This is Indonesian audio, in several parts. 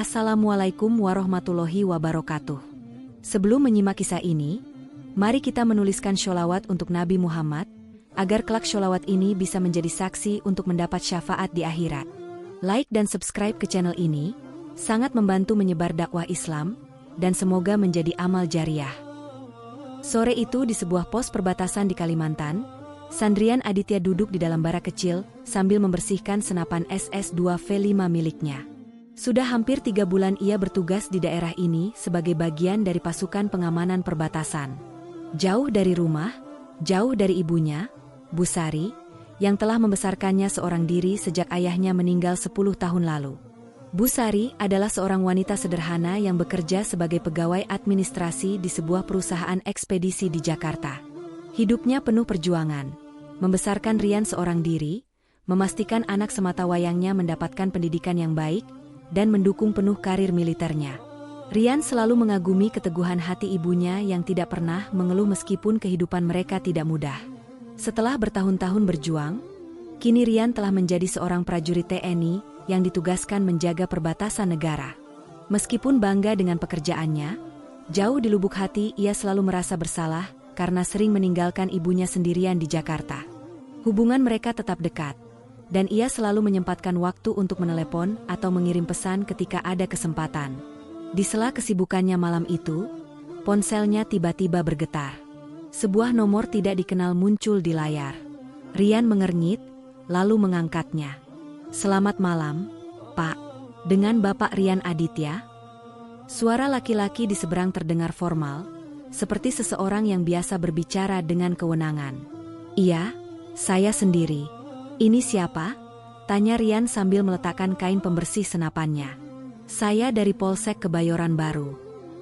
Assalamualaikum warahmatullahi wabarakatuh. Sebelum menyimak kisah ini, mari kita menuliskan sholawat untuk Nabi Muhammad, agar kelak sholawat ini bisa menjadi saksi untuk mendapat syafaat di akhirat. Like dan subscribe ke channel ini, sangat membantu menyebar dakwah Islam, dan semoga menjadi amal jariah. Sore itu di sebuah pos perbatasan di Kalimantan, Sandrian Aditya duduk di dalam barak kecil sambil membersihkan senapan SS-2V5 miliknya. Sudah hampir 3 bulan ia bertugas di daerah ini sebagai bagian dari pasukan pengamanan perbatasan. Jauh dari rumah, jauh dari ibunya, Bu Sari, yang telah membesarkannya seorang diri sejak ayahnya meninggal 10 tahun lalu. Bu Sari adalah seorang wanita sederhana yang bekerja sebagai pegawai administrasi di sebuah perusahaan ekspedisi di Jakarta. Hidupnya penuh perjuangan, membesarkan Rian seorang diri, memastikan anak sematawayangnya mendapatkan pendidikan yang baik, dan mendukung penuh karir militernya. Rian selalu mengagumi keteguhan hati ibunya yang tidak pernah mengeluh meskipun kehidupan mereka tidak mudah. Setelah bertahun-tahun berjuang, kini Rian telah menjadi seorang prajurit TNI yang ditugaskan menjaga perbatasan negara. Meskipun bangga dengan pekerjaannya, jauh di lubuk hati ia selalu merasa bersalah karena sering meninggalkan ibunya sendirian di Jakarta. Hubungan mereka tetap dekat, dan ia selalu menyempatkan waktu untuk menelepon atau mengirim pesan ketika ada kesempatan. Di sela kesibukannya malam itu, ponselnya tiba-tiba bergetar. Sebuah nomor tidak dikenal muncul di layar. Rian mengernyit, lalu mengangkatnya. "Selamat malam, Pak. Dengan Bapak Rian Aditya?" Suara laki-laki di seberang terdengar formal, seperti seseorang yang biasa berbicara dengan kewenangan. "Iya, saya sendiri." "Ini siapa?" tanya Rian sambil meletakkan kain pembersih senapannya. "Saya dari Polsek Kebayoran Baru."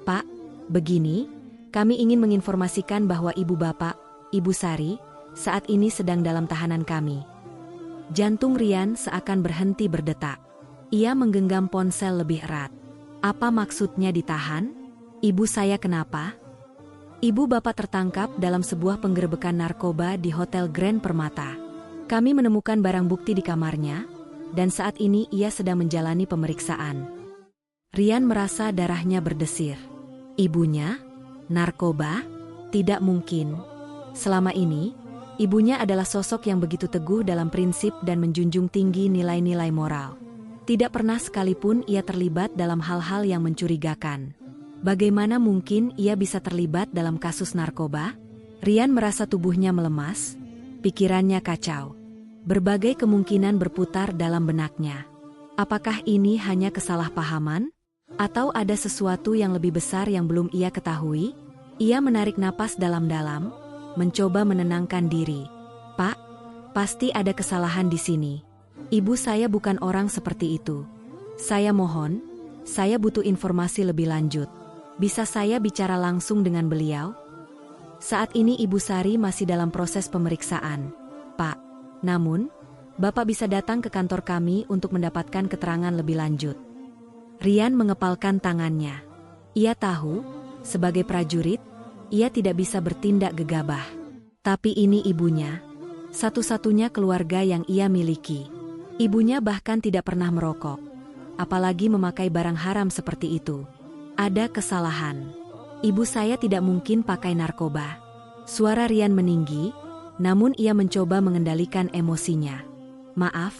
"Pak, begini, kami ingin menginformasikan bahwa ibu bapak, Ibu Sari, saat ini sedang dalam tahanan kami." Jantung Rian seakan berhenti berdetak. Ia menggenggam ponsel lebih erat. "Apa maksudnya ditahan? Ibu saya kenapa?" "Ibu bapak tertangkap dalam sebuah penggerebekan narkoba di Hotel Grand Permata. Kami menemukan barang bukti di kamarnya, dan saat ini ia sedang menjalani pemeriksaan." Rian merasa darahnya berdesir. Ibunya? Narkoba? Tidak mungkin. Selama ini, ibunya adalah sosok yang begitu teguh dalam prinsip dan menjunjung tinggi nilai-nilai moral. Tidak pernah sekalipun ia terlibat dalam hal-hal yang mencurigakan. Bagaimana mungkin ia bisa terlibat dalam kasus narkoba? Rian merasa tubuhnya melemas, pikirannya kacau. Berbagai kemungkinan berputar dalam benaknya. Apakah ini hanya kesalahpahaman? Atau ada sesuatu yang lebih besar yang belum ia ketahui? Ia menarik napas dalam-dalam, mencoba menenangkan diri. "Pak, pasti ada kesalahan di sini. Ibu saya bukan orang seperti itu. Saya mohon, saya butuh informasi lebih lanjut. Bisa saya bicara langsung dengan beliau?" "Saat ini Ibu Sari masih dalam proses pemeriksaan, Pak. Namun, Bapak bisa datang ke kantor kami untuk mendapatkan keterangan lebih lanjut." Rian mengepalkan tangannya. Ia tahu, sebagai prajurit, ia tidak bisa bertindak gegabah. Tapi ini ibunya, satu-satunya keluarga yang ia miliki. Ibunya bahkan tidak pernah merokok, apalagi memakai barang haram seperti itu. Ada kesalahan. Ibu saya tidak mungkin pakai narkoba. Suara Rian meninggi, namun ia mencoba mengendalikan emosinya. "Maaf,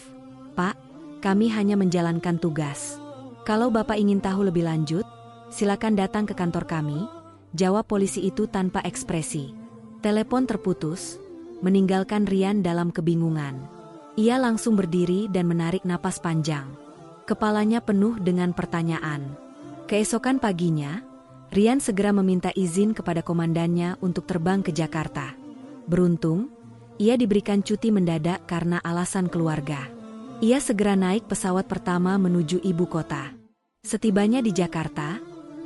Pak, kami hanya menjalankan tugas. Kalau Bapak ingin tahu lebih lanjut, silakan datang ke kantor kami," jawab polisi itu tanpa ekspresi. Telepon terputus, meninggalkan Rian dalam kebingungan. Ia langsung berdiri dan menarik napas panjang. Kepalanya penuh dengan pertanyaan. Keesokan paginya, Rian segera meminta izin kepada komandannya untuk terbang ke Jakarta. Beruntung, ia diberikan cuti mendadak karena alasan keluarga. Ia segera naik pesawat pertama menuju ibu kota. Setibanya di Jakarta,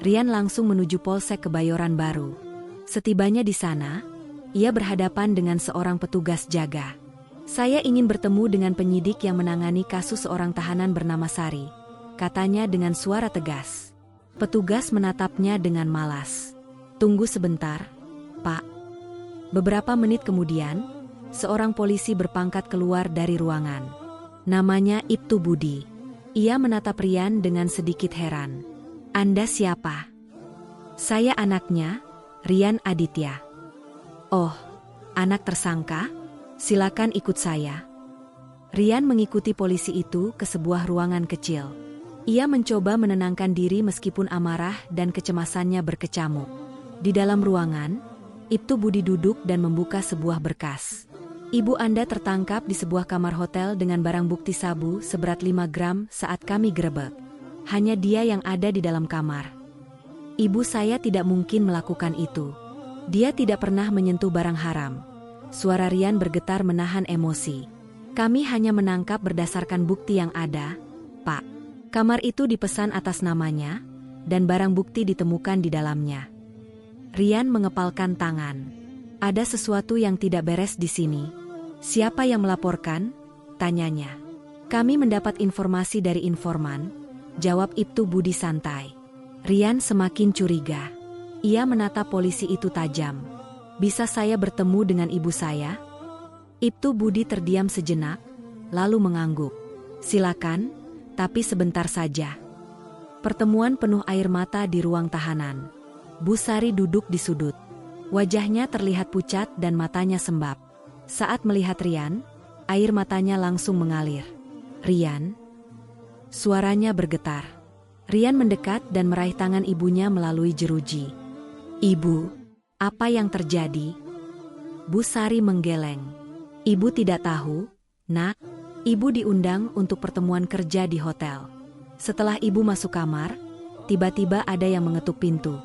Rian langsung menuju Polsek Kebayoran Baru. Setibanya di sana, ia berhadapan dengan seorang petugas jaga. "Saya ingin bertemu dengan penyidik yang menangani kasus seorang tahanan bernama Sari," katanya dengan suara tegas. Petugas menatapnya dengan malas. "Tunggu sebentar, Pak." Beberapa menit kemudian, seorang polisi berpangkat keluar dari ruangan. Namanya Ibtu Budi. Ia menatap Rian dengan sedikit heran. "Anda siapa?" "Saya anaknya, Rian Aditya." "Oh, anak tersangka? Silakan ikut saya." Rian mengikuti polisi itu ke sebuah ruangan kecil. Ia mencoba menenangkan diri meskipun amarah dan kecemasannya berkecamuk. Di dalam ruangan, Ibtu Budi duduk dan membuka sebuah berkas. "Ibu Anda tertangkap di sebuah kamar hotel dengan barang bukti sabu seberat 5 gram saat kami gerebek. Hanya dia yang ada di dalam kamar. Ibu saya tidak mungkin melakukan itu. Dia tidak pernah menyentuh barang haram." Suara Rian bergetar menahan emosi. "Kami hanya menangkap berdasarkan bukti yang ada, Pak. Kamar itu dipesan atas namanya, dan barang bukti ditemukan di dalamnya." Rian mengepalkan tangan. "Ada sesuatu yang tidak beres di sini." "Siapa yang melaporkan?" tanyanya. "Kami mendapat informasi dari informan," jawab Ibtu Budi santai. Rian semakin curiga. Ia menatap polisi itu tajam. "Bisa saya bertemu dengan ibu saya?" Ibtu Budi terdiam sejenak, lalu mengangguk. "Silakan, tapi sebentar saja." Pertemuan penuh air mata di ruang tahanan. Bu Sari duduk di sudut. Wajahnya terlihat pucat dan matanya sembab. Saat melihat Rian, air matanya langsung mengalir. "Rian?" Suaranya bergetar. Rian mendekat dan meraih tangan ibunya melalui jeruji. "Ibu, apa yang terjadi?" Bu Sari menggeleng. "Ibu tidak tahu, Nak. Ibu diundang untuk pertemuan kerja di hotel. Setelah ibu masuk kamar, tiba-tiba ada yang mengetuk pintu.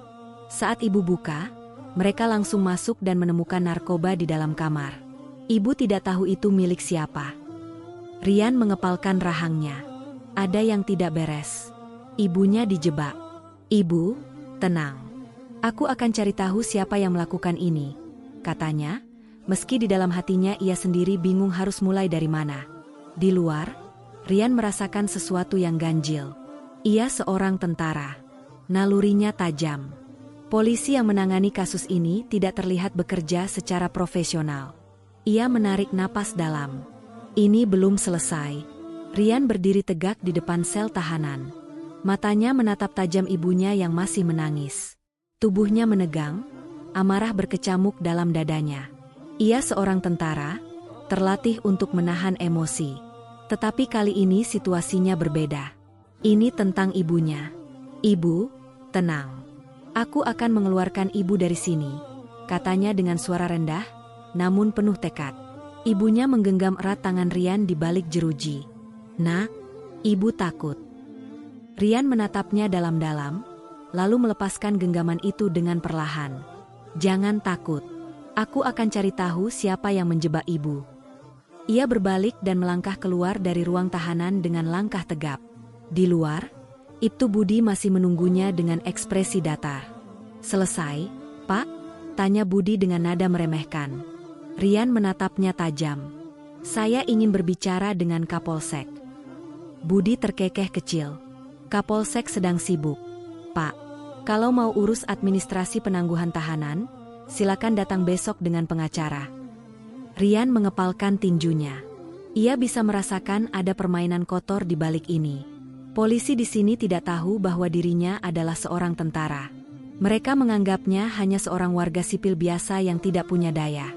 Saat ibu buka, mereka langsung masuk dan menemukan narkoba di dalam kamar. Ibu tidak tahu itu milik siapa." Rian mengepalkan rahangnya. Ada yang tidak beres. Ibunya dijebak. "Ibu, tenang. Aku akan cari tahu siapa yang melakukan ini," katanya, meski di dalam hatinya ia sendiri bingung harus mulai dari mana. Di luar, Rian merasakan sesuatu yang ganjil. Ia seorang tentara. Nalurinya tajam. Polisi yang menangani kasus ini tidak terlihat bekerja secara profesional. Ia menarik napas dalam. Ini belum selesai. Rian berdiri tegak di depan sel tahanan. Matanya menatap tajam ibunya yang masih menangis. Tubuhnya menegang, amarah berkecamuk dalam dadanya. Ia seorang tentara, terlatih untuk menahan emosi. Tetapi kali ini situasinya berbeda. Ini tentang ibunya. "Ibu, tenang. Aku akan mengeluarkan ibu dari sini," katanya dengan suara rendah, namun penuh tekad. Ibunya menggenggam erat tangan Rian di balik jeruji. "Nak, ibu takut." Rian menatapnya dalam-dalam, lalu melepaskan genggaman itu dengan perlahan. "Jangan takut. Aku akan cari tahu siapa yang menjebak ibu." Ia berbalik dan melangkah keluar dari ruang tahanan dengan langkah tegap. Di luar, Ibtu Budi masih menunggunya dengan ekspresi datar. "Selesai, Pak?" tanya Budi dengan nada meremehkan. Rian menatapnya tajam. "Saya ingin berbicara dengan Kapolsek." Budi terkekeh kecil. "Kapolsek sedang sibuk, Pak. Kalau mau urus administrasi penangguhan tahanan, silakan datang besok dengan pengacara." Rian mengepalkan tinjunya. Ia bisa merasakan ada permainan kotor di balik ini. Polisi di sini tidak tahu bahwa dirinya adalah seorang tentara. Mereka menganggapnya hanya seorang warga sipil biasa yang tidak punya daya.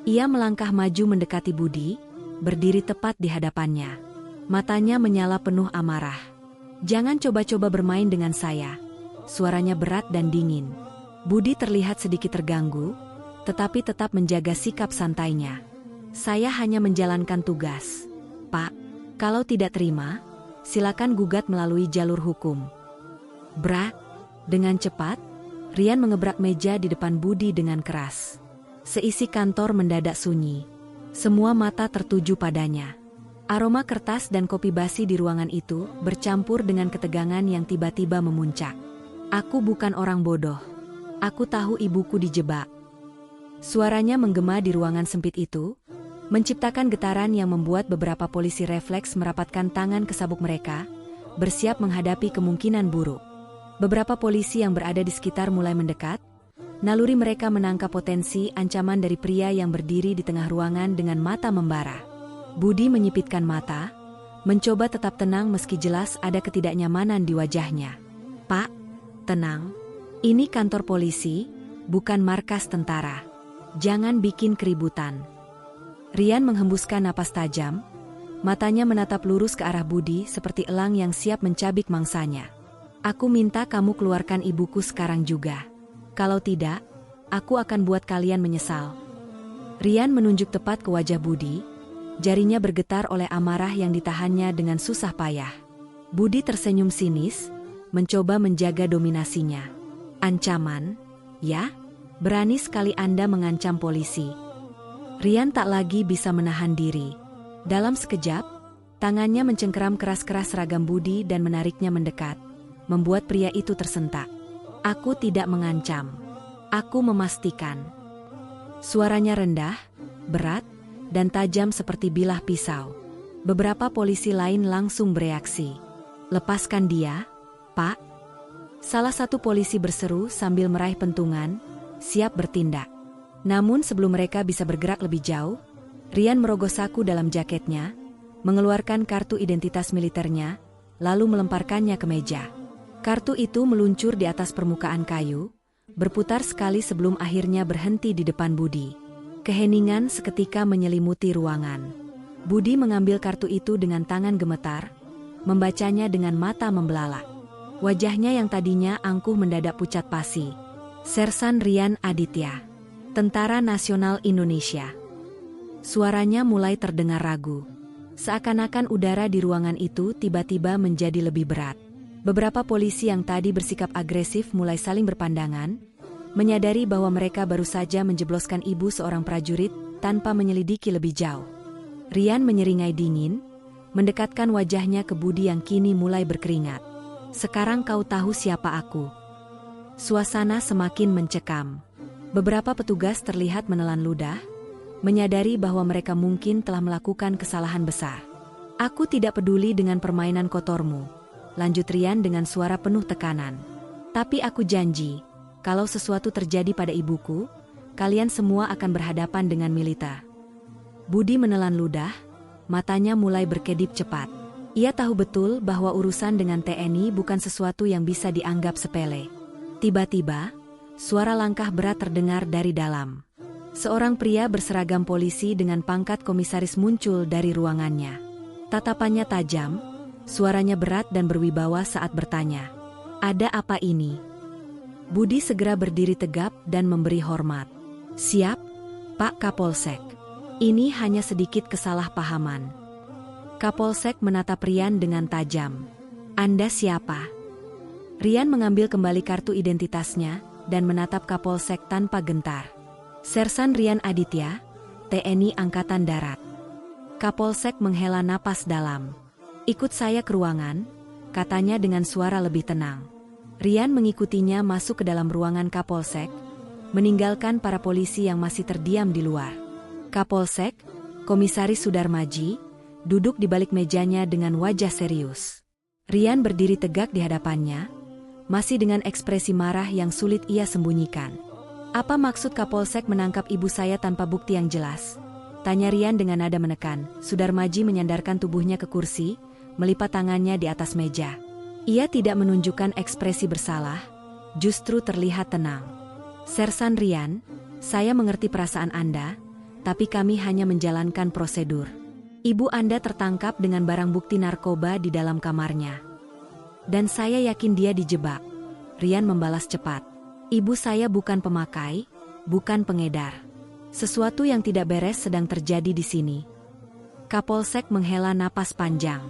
Ia melangkah maju mendekati Budi, berdiri tepat di hadapannya. Matanya menyala penuh amarah. "Jangan coba-coba bermain dengan saya." Suaranya berat dan dingin. Budi terlihat sedikit terganggu, tetapi tetap menjaga sikap santainya. "Saya hanya menjalankan tugas, Pak. Kalau tidak terima, silakan gugat melalui jalur hukum." Brak! Dengan cepat, Rian mengebrak meja di depan Budi dengan keras. Seisi kantor mendadak sunyi. Semua mata tertuju padanya. Aroma kertas dan kopi basi di ruangan itu bercampur dengan ketegangan yang tiba-tiba memuncak. "Aku bukan orang bodoh. Aku tahu ibuku dijebak." Suaranya menggema di ruangan sempit itu, menciptakan getaran yang membuat beberapa polisi refleks merapatkan tangan ke sabuk mereka, bersiap menghadapi kemungkinan buruk. Beberapa polisi yang berada di sekitar mulai mendekat. Naluri mereka menangkap potensi ancaman dari pria yang berdiri di tengah ruangan dengan mata membara. Budi menyipitkan mata, mencoba tetap tenang meski jelas ada ketidaknyamanan di wajahnya. "Pak, tenang. Ini kantor polisi, bukan markas tentara. Jangan bikin keributan." Rian menghembuskan napas tajam, matanya menatap lurus ke arah Budi seperti elang yang siap mencabik mangsanya. "Aku minta kamu keluarkan ibuku sekarang juga. Kalau tidak, aku akan buat kalian menyesal." Rian menunjuk tepat ke wajah Budi, jarinya bergetar oleh amarah yang ditahannya dengan susah payah. Budi tersenyum sinis, mencoba menjaga dominasinya. "Ancaman? Ya? Berani sekali Anda mengancam polisi." Rian tak lagi bisa menahan diri. Dalam sekejap, tangannya mencengkeram keras-keras seragam Budi dan menariknya mendekat, membuat pria itu tersentak. "Aku tidak mengancam. Aku memastikan." Suaranya rendah, berat, dan tajam seperti bilah pisau. Beberapa polisi lain langsung bereaksi. "Lepaskan dia, Pak." Salah satu polisi berseru sambil meraih pentungan, siap bertindak. Namun sebelum mereka bisa bergerak lebih jauh, Rian merogoh saku dalam jaketnya, mengeluarkan kartu identitas militernya, lalu melemparkannya ke meja. Kartu itu meluncur di atas permukaan kayu, berputar sekali sebelum akhirnya berhenti di depan Budi. Keheningan seketika menyelimuti ruangan. Budi mengambil kartu itu dengan tangan gemetar, membacanya dengan mata membelalak. Wajahnya yang tadinya angkuh mendadak pucat pasi. "Sersan Rian Aditya, Tentara Nasional Indonesia." Suaranya mulai terdengar ragu. Seakan-akan udara di ruangan itu tiba-tiba menjadi lebih berat. Beberapa polisi yang tadi bersikap agresif mulai saling berpandangan, menyadari bahwa mereka baru saja menjebloskan ibu seorang prajurit tanpa menyelidiki lebih jauh. Rian menyeringai dingin, mendekatkan wajahnya ke Budi yang kini mulai berkeringat. "Sekarang kau tahu siapa aku." Suasana semakin mencekam. Beberapa petugas terlihat menelan ludah, menyadari bahwa mereka mungkin telah melakukan kesalahan besar. "Aku tidak peduli dengan permainan kotormu," lanjut Rian dengan suara penuh tekanan. "Tapi aku janji, kalau sesuatu terjadi pada ibuku, kalian semua akan berhadapan dengan militer." Budi menelan ludah, matanya mulai berkedip cepat. Ia tahu betul bahwa urusan dengan TNI bukan sesuatu yang bisa dianggap sepele. Tiba-tiba, suara langkah berat terdengar dari dalam. Seorang pria berseragam polisi dengan pangkat komisaris muncul dari ruangannya. Tatapannya tajam, suaranya berat dan berwibawa saat bertanya, "Ada apa ini?" Budi segera berdiri tegap dan memberi hormat. "Siap, Pak Kapolsek. Ini hanya sedikit kesalahpahaman." Kapolsek menatap Rian dengan tajam. "Anda siapa?" Rian mengambil kembali kartu identitasnya dan menatap Kapolsek tanpa gentar. "Sersan Rian Aditya, TNI Angkatan Darat." Kapolsek menghela napas dalam. "Ikut saya ke ruangan," katanya dengan suara lebih tenang. Rian mengikutinya masuk ke dalam ruangan Kapolsek, meninggalkan para polisi yang masih terdiam di luar. Kapolsek, Komisaris Sudarmaji, duduk di balik mejanya dengan wajah serius. Rian berdiri tegak di hadapannya, masih dengan ekspresi marah yang sulit ia sembunyikan. "Apa maksud Kapolsek menangkap ibu saya tanpa bukti yang jelas?" tanya Rian dengan nada menekan. Sudarmaji menyandarkan tubuhnya ke kursi, melipat tangannya di atas meja. Ia tidak menunjukkan ekspresi bersalah, justru terlihat tenang. "Sersan Rian, saya mengerti perasaan Anda, tapi kami hanya menjalankan prosedur. Ibu Anda tertangkap dengan barang bukti narkoba di dalam kamarnya. Dan saya yakin dia dijebak." Rian membalas cepat. "Ibu saya bukan pemakai, bukan pengedar. Sesuatu yang tidak beres sedang terjadi di sini." Kapolsek menghela napas panjang.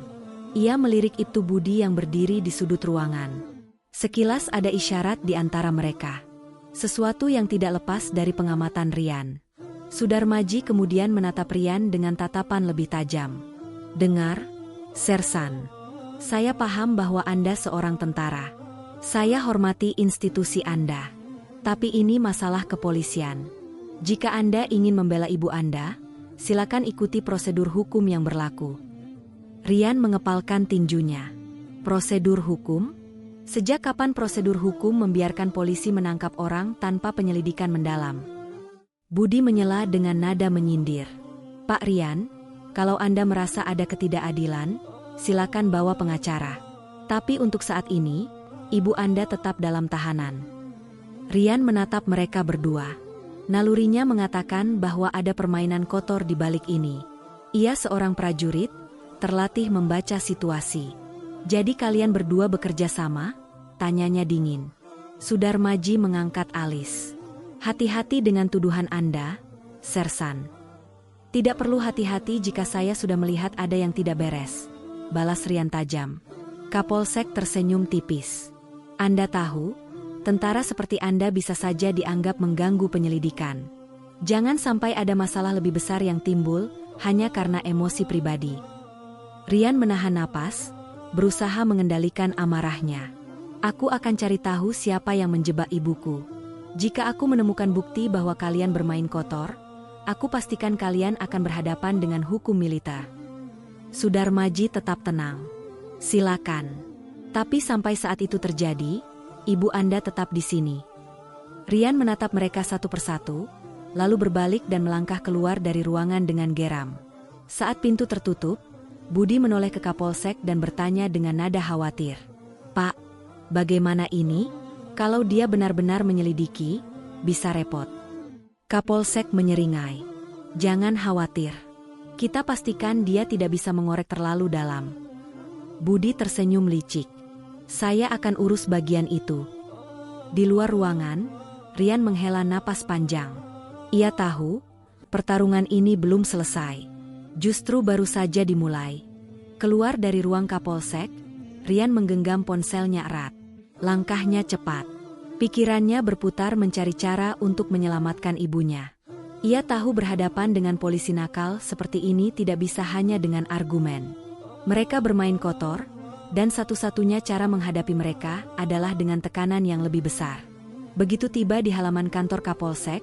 Ia melirik Ibtu Budi yang berdiri di sudut ruangan. Sekilas ada isyarat di antara mereka. Sesuatu yang tidak lepas dari pengamatan Rian. Sudarmaji kemudian menatap Rian dengan tatapan lebih tajam. "Dengar, Sersan. Saya paham bahwa Anda seorang tentara. Saya hormati institusi Anda. Tapi ini masalah kepolisian. Jika Anda ingin membela ibu Anda, silakan ikuti prosedur hukum yang berlaku." Rian mengepalkan tinjunya. "Prosedur hukum? Sejak kapan prosedur hukum membiarkan polisi menangkap orang tanpa penyelidikan mendalam?" Budi menyela dengan nada menyindir. "Pak Rian, kalau Anda merasa ada ketidakadilan, silakan bawa pengacara. Tapi untuk saat ini, ibu Anda tetap dalam tahanan. Rian menatap mereka berdua. Nalurinya mengatakan bahwa ada permainan kotor di balik ini. Ia seorang prajurit, terlatih membaca situasi. Jadi kalian berdua bekerja sama? Tanyanya dingin. Sudarmaji mengangkat alis. Hati-hati dengan tuduhan Anda, Sersan. Tidak perlu hati-hati jika saya sudah melihat ada yang tidak beres, balas Rian tajam. Kapolsek tersenyum tipis. Anda tahu, tentara seperti Anda bisa saja dianggap mengganggu penyelidikan. Jangan sampai ada masalah lebih besar yang timbul hanya karena emosi pribadi. Rian menahan napas, berusaha mengendalikan amarahnya. Aku akan cari tahu siapa yang menjebak ibuku. Jika aku menemukan bukti bahwa kalian bermain kotor, aku pastikan kalian akan berhadapan dengan hukum militer. Sudarmaji tetap tenang. Silakan. Tapi sampai saat itu terjadi, ibu Anda tetap di sini. Rian menatap mereka satu persatu, lalu berbalik dan melangkah keluar dari ruangan dengan geram. Saat pintu tertutup, Budi menoleh ke Kapolsek dan bertanya dengan nada khawatir. Pak, bagaimana ini? Kalau dia benar-benar menyelidiki, bisa repot. Kapolsek menyeringai. Jangan khawatir. Kita pastikan dia tidak bisa mengorek terlalu dalam. Budi tersenyum licik. Saya akan urus bagian itu. Di luar ruangan, Rian menghela napas panjang. Ia tahu, pertarungan ini belum selesai. Justru baru saja dimulai. Keluar dari ruang Kapolsek, Rian menggenggam ponselnya erat. Langkahnya cepat. Pikirannya berputar mencari cara untuk menyelamatkan ibunya. Ia tahu berhadapan dengan polisi nakal seperti ini tidak bisa hanya dengan argumen. Mereka bermain kotor, dan satu-satunya cara menghadapi mereka adalah dengan tekanan yang lebih besar. Begitu tiba di halaman kantor Kapolsek,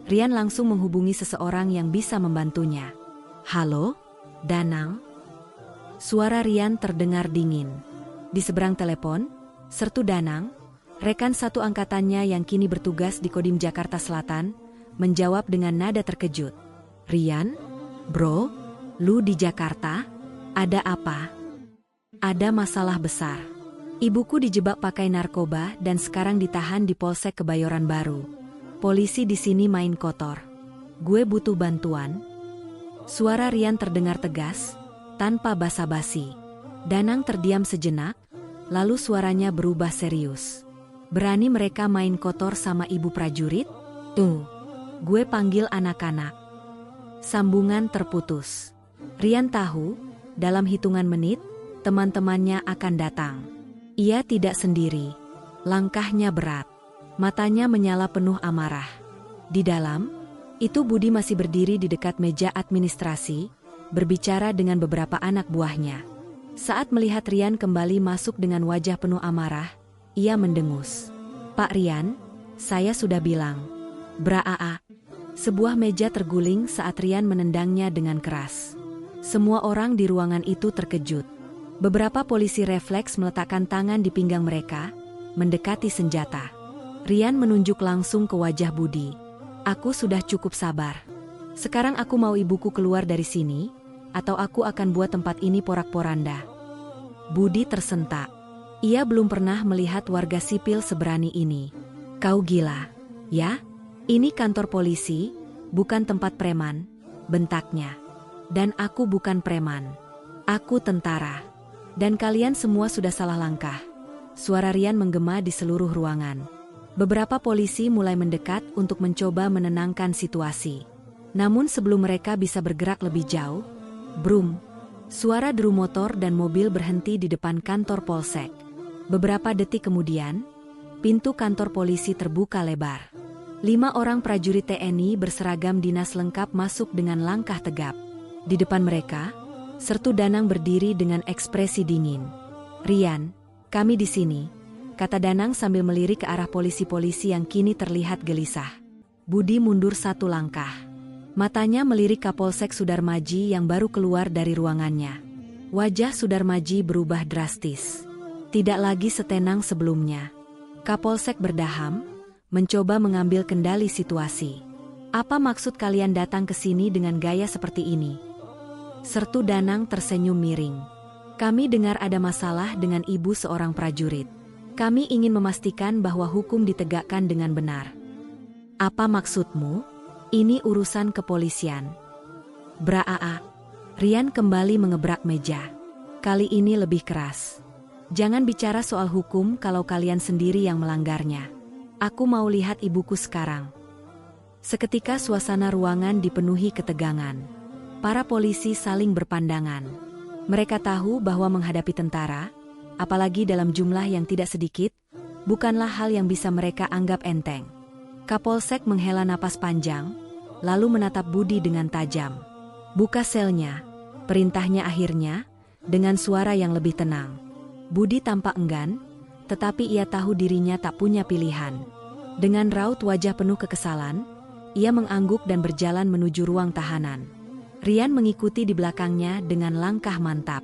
Rian langsung menghubungi seseorang yang bisa membantunya. Halo, Danang? Suara Rian terdengar dingin. Di seberang telepon, Sertu Danang, rekan satu angkatannya yang kini bertugas di Kodim Jakarta Selatan, menjawab dengan nada terkejut. Rian? Bro, lu di Jakarta? Ada apa? Ada masalah besar. Ibuku dijebak pakai narkoba dan sekarang ditahan di Polsek Kebayoran Baru. Polisi di sini main kotor. Gue butuh bantuan. Suara Rian terdengar tegas, tanpa basa-basi. Danang terdiam sejenak, lalu suaranya berubah serius. Berani mereka main kotor sama ibu prajurit? Tuh, gue panggil anak-anak. Sambungan terputus. Rian tahu, dalam hitungan menit, teman-temannya akan datang. Ia tidak sendiri. Langkahnya berat. Matanya menyala penuh amarah. Di dalam, itu Budi masih berdiri di dekat meja administrasi, berbicara dengan beberapa anak buahnya. Saat melihat Rian kembali masuk dengan wajah penuh amarah, ia mendengus. Pak Rian, saya sudah bilang. Braa. Sebuah meja terguling saat Rian menendangnya dengan keras. Semua orang di ruangan itu terkejut. Beberapa polisi refleks meletakkan tangan di pinggang mereka, mendekati senjata. Rian menunjuk langsung ke wajah Budi. Aku sudah cukup sabar. Sekarang aku mau ibuku keluar dari sini, atau aku akan buat tempat ini porak-poranda. Budi tersentak. Ia belum pernah melihat warga sipil seberani ini. Kau gila, ya? Ini kantor polisi, bukan tempat preman, bentaknya. Dan aku bukan preman. Aku tentara. Dan kalian semua sudah salah langkah. Suara Rian menggema di seluruh ruangan. Beberapa polisi mulai mendekat untuk mencoba menenangkan situasi. Namun sebelum mereka bisa bergerak lebih jauh, brum, suara deru motor dan mobil berhenti di depan kantor Polsek. Beberapa detik kemudian, pintu kantor polisi terbuka lebar. 5 orang prajurit TNI berseragam dinas lengkap masuk dengan langkah tegap. Di depan mereka, Sertu Danang berdiri dengan ekspresi dingin. Rian, kami di sini, kata Danang sambil melirik ke arah polisi-polisi yang kini terlihat gelisah. Budi mundur 1 langkah. Matanya melirik Kapolsek Sudarmaji yang baru keluar dari ruangannya. Wajah Sudarmaji berubah drastis. Tidak lagi setenang sebelumnya. Kapolsek berdaham, mencoba mengambil kendali situasi. Apa maksud kalian datang ke sini dengan gaya seperti ini? Sertu Danang tersenyum miring. Kami dengar ada masalah dengan ibu seorang prajurit. Kami ingin memastikan bahwa hukum ditegakkan dengan benar. Apa maksudmu? Ini urusan kepolisian. Braa. Rian kembali mengebrak meja. Kali ini lebih keras. Jangan bicara soal hukum kalau kalian sendiri yang melanggarnya. Aku mau lihat ibuku sekarang. Seketika suasana ruangan dipenuhi ketegangan. Para polisi saling berpandangan. Mereka tahu bahwa menghadapi tentara, apalagi dalam jumlah yang tidak sedikit, bukanlah hal yang bisa mereka anggap enteng. Kapolsek menghela napas panjang, lalu menatap Budi dengan tajam. Buka selnya, perintahnya akhirnya, dengan suara yang lebih tenang. Budi tampak enggan, tetapi ia tahu dirinya tak punya pilihan. Dengan raut wajah penuh kekesalan, ia mengangguk dan berjalan menuju ruang tahanan. Rian mengikuti di belakangnya dengan langkah mantap.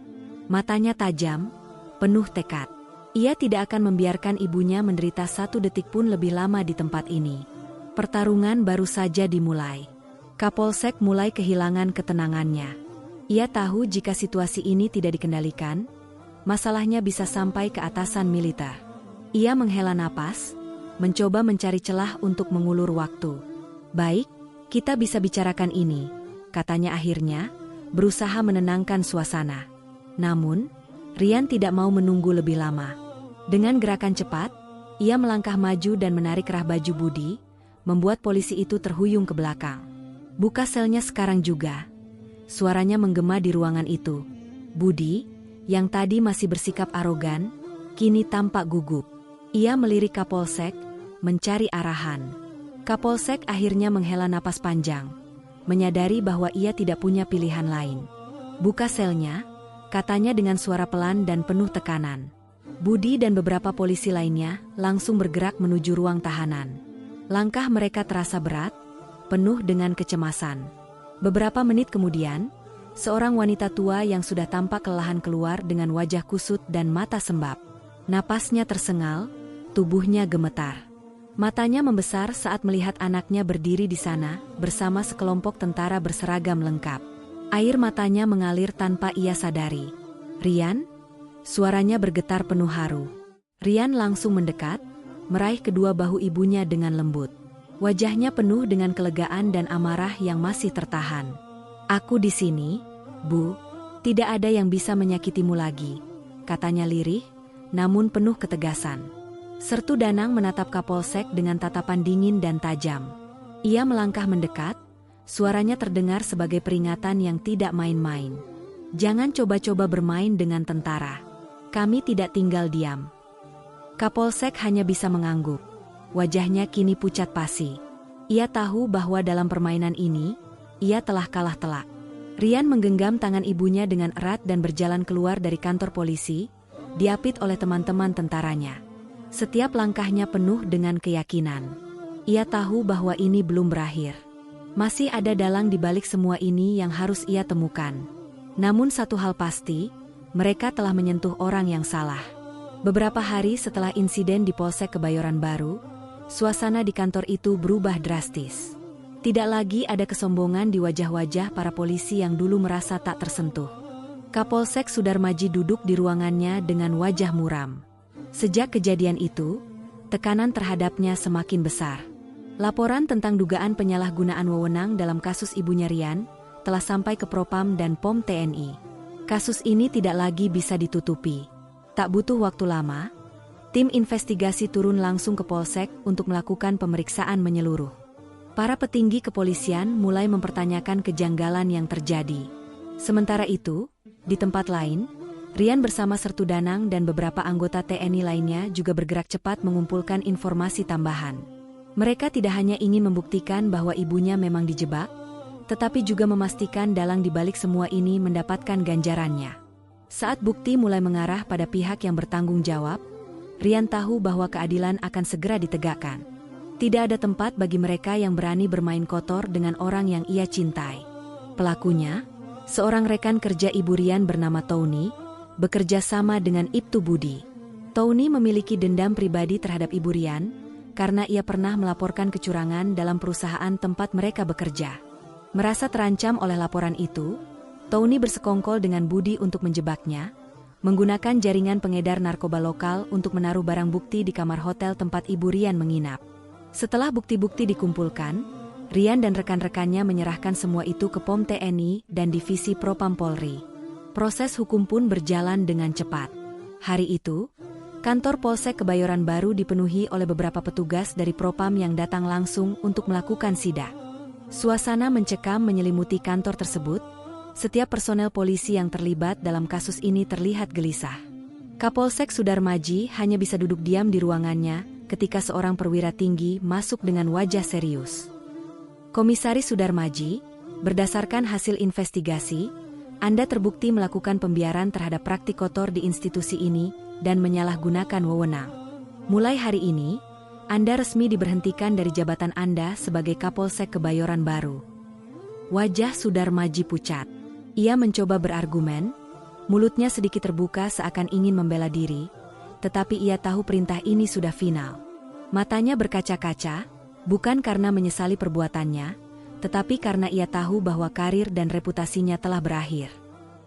Matanya tajam, penuh tekad. Ia tidak akan membiarkan ibunya menderita satu detik pun lebih lama di tempat ini. Pertarungan baru saja dimulai. Kapolsek mulai kehilangan ketenangannya. Ia tahu jika situasi ini tidak dikendalikan, masalahnya bisa sampai ke atasan militer. Ia menghela napas, mencoba mencari celah untuk mengulur waktu. Baik, kita bisa bicarakan ini, katanya akhirnya, berusaha menenangkan suasana. Namun, Rian tidak mau menunggu lebih lama. Dengan gerakan cepat, ia melangkah maju dan menarik rah baju Budi, membuat polisi itu terhuyung ke belakang. Buka selnya sekarang juga. Suaranya menggema di ruangan itu. Budi, yang tadi masih bersikap arogan, kini tampak gugup. Ia melirik Kapolsek, mencari arahan. Kapolsek akhirnya menghela napas panjang, menyadari bahwa ia tidak punya pilihan lain. Buka selnya, katanya dengan suara pelan dan penuh tekanan. Budi dan beberapa polisi lainnya langsung bergerak menuju ruang tahanan. Langkah mereka terasa berat, penuh dengan kecemasan. Beberapa menit kemudian, seorang wanita tua yang sudah tampak kelelahan keluar dengan wajah kusut dan mata sembab. Napasnya tersengal, tubuhnya gemetar. Matanya membesar saat melihat anaknya berdiri di sana bersama sekelompok tentara berseragam lengkap. Air matanya mengalir tanpa ia sadari. "Rian?" Suaranya bergetar penuh haru. Rian langsung mendekat, meraih kedua bahu ibunya dengan lembut. Wajahnya penuh dengan kelegaan dan amarah yang masih tertahan. "Aku di sini, Bu. Tidak ada yang bisa menyakitimu lagi," katanya lirih, namun penuh ketegasan. Sertu Danang menatap Kapolsek dengan tatapan dingin dan tajam. Ia melangkah mendekat, suaranya terdengar sebagai peringatan yang tidak main-main. "Jangan coba-coba bermain dengan tentara. Kami tidak tinggal diam." Kapolsek hanya bisa mengangguk. Wajahnya kini pucat pasi. Ia tahu bahwa dalam permainan ini, ia telah kalah telak. Rian menggenggam tangan ibunya dengan erat dan berjalan keluar dari kantor polisi, diapit oleh teman-teman tentaranya. Setiap langkahnya penuh dengan keyakinan. Ia tahu bahwa ini belum berakhir. Masih ada dalang di balik semua ini yang harus ia temukan. Namun satu hal pasti, mereka telah menyentuh orang yang salah. Beberapa hari setelah insiden di Polsek Kebayoran Baru, suasana di kantor itu berubah drastis. Tidak lagi ada kesombongan di wajah-wajah para polisi yang dulu merasa tak tersentuh. Kapolsek Sudarmaji duduk di ruangannya dengan wajah muram. Sejak kejadian itu, tekanan terhadapnya semakin besar. Laporan tentang dugaan penyalahgunaan wewenang dalam kasus ibunya Rian telah sampai ke Propam dan POM TNI. Kasus ini tidak lagi bisa ditutupi. Tak butuh waktu lama, tim investigasi turun langsung ke Polsek untuk melakukan pemeriksaan menyeluruh. Para petinggi kepolisian mulai mempertanyakan kejanggalan yang terjadi. Sementara itu, di tempat lain, Rian bersama Sertu Danang dan beberapa anggota TNI lainnya juga bergerak cepat mengumpulkan informasi tambahan. Mereka tidak hanya ingin membuktikan bahwa ibunya memang dijebak, tetapi juga memastikan dalang di balik semua ini mendapatkan ganjarannya. Saat bukti mulai mengarah pada pihak yang bertanggung jawab, Rian tahu bahwa keadilan akan segera ditegakkan. Tidak ada tempat bagi mereka yang berani bermain kotor dengan orang yang ia cintai. Pelakunya, seorang rekan kerja ibu Rian bernama Tony, bekerja sama dengan Ibtu Budi. Tony memiliki dendam pribadi terhadap ibu Rian, karena ia pernah melaporkan kecurangan dalam perusahaan tempat mereka bekerja. Merasa terancam oleh laporan itu, Tony bersekongkol dengan Budi untuk menjebaknya, menggunakan jaringan pengedar narkoba lokal untuk menaruh barang bukti di kamar hotel tempat Ibu Rian menginap. Setelah bukti-bukti dikumpulkan, Rian dan rekan-rekannya menyerahkan semua itu ke POM TNI dan Divisi Propam Polri. Proses hukum pun berjalan dengan cepat. Hari itu, kantor Polsek Kebayoran Baru dipenuhi oleh beberapa petugas dari Propam yang datang langsung untuk melakukan sidak. Suasana mencekam menyelimuti kantor tersebut. Setiap personel polisi yang terlibat dalam kasus ini terlihat gelisah. Kapolsek Sudarmaji hanya bisa duduk diam di ruangannya ketika seorang perwira tinggi masuk dengan wajah serius. Komisaris Sudarmaji, berdasarkan hasil investigasi, Anda terbukti melakukan pembiaran terhadap praktik kotor di institusi ini dan menyalahgunakan wewenang. Mulai hari ini, Anda resmi diberhentikan dari jabatan Anda sebagai Kapolsek Kebayoran Baru. Wajah Sudarmaji pucat. Ia mencoba berargumen, mulutnya sedikit terbuka seakan ingin membela diri, tetapi ia tahu perintah ini sudah final. Matanya berkaca-kaca, bukan karena menyesali perbuatannya, tetapi karena ia tahu bahwa karir dan reputasinya telah berakhir.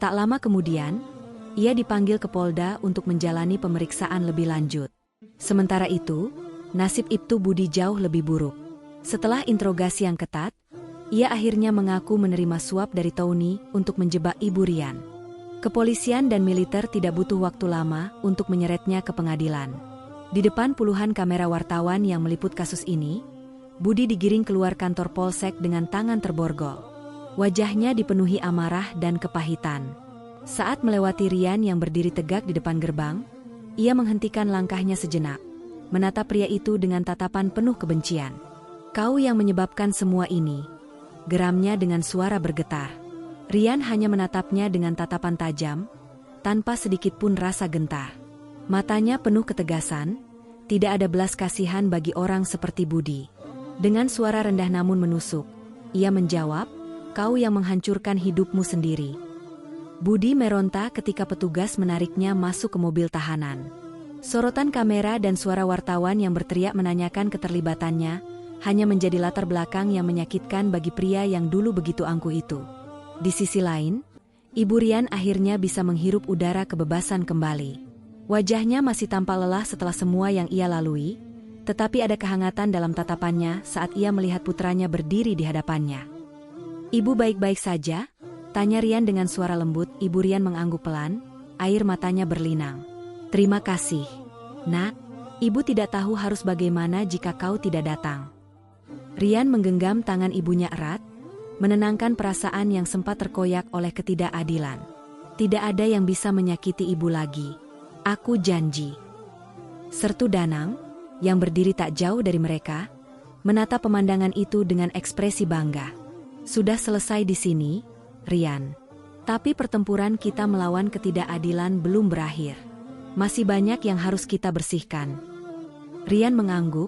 Tak lama kemudian, ia dipanggil ke Polda untuk menjalani pemeriksaan lebih lanjut. Sementara itu, nasib Ibtu Budi jauh lebih buruk. Setelah interogasi yang ketat, ia akhirnya mengaku menerima suap dari Tony untuk menjebak Ibu Rian. Kepolisian dan militer tidak butuh waktu lama untuk menyeretnya ke pengadilan. Di depan puluhan kamera wartawan yang meliput kasus ini, Budi digiring keluar kantor Polsek dengan tangan terborgol. Wajahnya dipenuhi amarah dan kepahitan. Saat melewati Rian yang berdiri tegak di depan gerbang, ia menghentikan langkahnya sejenak, menatap pria itu dengan tatapan penuh kebencian. "Kau yang menyebabkan semua ini," geramnya dengan suara bergetar. Rian hanya menatapnya dengan tatapan tajam, tanpa sedikit pun rasa gentar. Matanya penuh ketegasan, tidak ada belas kasihan bagi orang seperti Budi. Dengan suara rendah namun menusuk, ia menjawab, "Kau yang menghancurkan hidupmu sendiri." Budi meronta ketika petugas menariknya masuk ke mobil tahanan. Sorotan kamera dan suara wartawan yang berteriak menanyakan keterlibatannya hanya menjadi latar belakang yang menyakitkan bagi pria yang dulu begitu angkuh itu. Di sisi lain, Ibu Rian akhirnya bisa menghirup udara kebebasan kembali. Wajahnya masih tampak lelah setelah semua yang ia lalui, tetapi ada kehangatan dalam tatapannya saat ia melihat putranya berdiri di hadapannya. "Ibu baik-baik saja?" tanya Rian dengan suara lembut. Ibu Rian mengangguk pelan, air matanya berlinang. "Terima kasih, Nak. Ibu tidak tahu harus bagaimana jika kau tidak datang." Rian menggenggam tangan ibunya erat, menenangkan perasaan yang sempat terkoyak oleh ketidakadilan. "Tidak ada yang bisa menyakiti ibu lagi. Aku janji." Sertu Danang, yang berdiri tak jauh dari mereka, menatap pemandangan itu dengan ekspresi bangga. "Sudah selesai di sini, Rian. Tapi pertempuran kita melawan ketidakadilan belum berakhir. Masih banyak yang harus kita bersihkan." Rian mengangguk,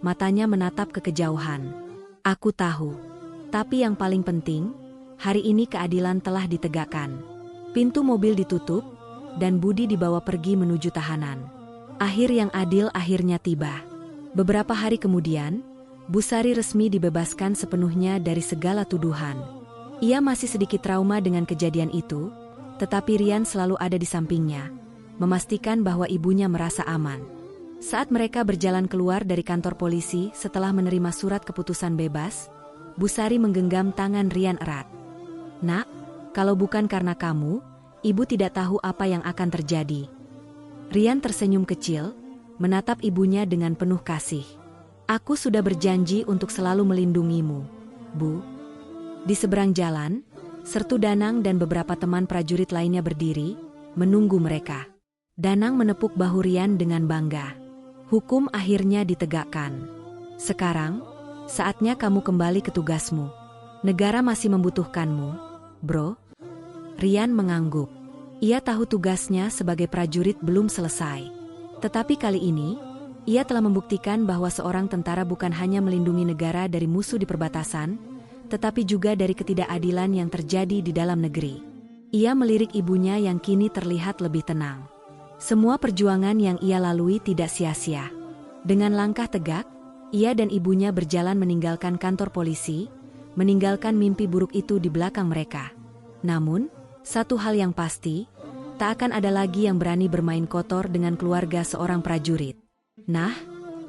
matanya menatap ke kejauhan. "Aku tahu. Tapi yang paling penting, hari ini keadilan telah ditegakkan." Pintu mobil ditutup, dan Budi dibawa pergi menuju tahanan. Akhir yang adil akhirnya tiba. Beberapa hari kemudian, Busari resmi dibebaskan sepenuhnya dari segala tuduhan. Ia masih sedikit trauma dengan kejadian itu, tetapi Rian selalu ada di sampingnya, memastikan bahwa ibunya merasa aman. Saat mereka berjalan keluar dari kantor polisi setelah menerima surat keputusan bebas, Busari menggenggam tangan Rian erat. "Nak, kalau bukan karena kamu, ibu tidak tahu apa yang akan terjadi." Rian tersenyum kecil, menatap ibunya dengan penuh kasih. "Aku sudah berjanji untuk selalu melindungimu, Bu." Di seberang jalan, Sertu Danang dan beberapa teman prajurit lainnya berdiri, menunggu mereka. Danang menepuk bahu Rian dengan bangga. "Hukum akhirnya ditegakkan. Sekarang, saatnya kamu kembali ke tugasmu. Negara masih membutuhkanmu, bro." Rian mengangguk. Ia tahu tugasnya sebagai prajurit belum selesai. Tetapi kali ini, ia telah membuktikan bahwa seorang tentara bukan hanya melindungi negara dari musuh di perbatasan, tetapi juga dari ketidakadilan yang terjadi di dalam negeri. Ia melirik ibunya yang kini terlihat lebih tenang. Semua perjuangan yang ia lalui tidak sia-sia. Dengan langkah tegak, ia dan ibunya berjalan meninggalkan kantor polisi, meninggalkan mimpi buruk itu di belakang mereka. Namun, satu hal yang pasti, Tak akan ada lagi yang berani bermain kotor dengan keluarga seorang prajurit. Nah,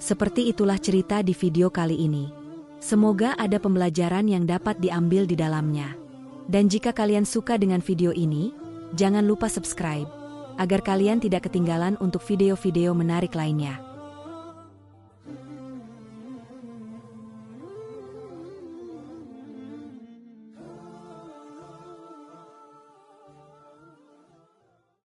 seperti itulah cerita di video kali ini. Semoga ada pembelajaran yang dapat diambil di dalamnya. Dan jika kalian suka dengan video ini, jangan lupa subscribe, agar kalian tidak ketinggalan untuk video-video menarik lainnya.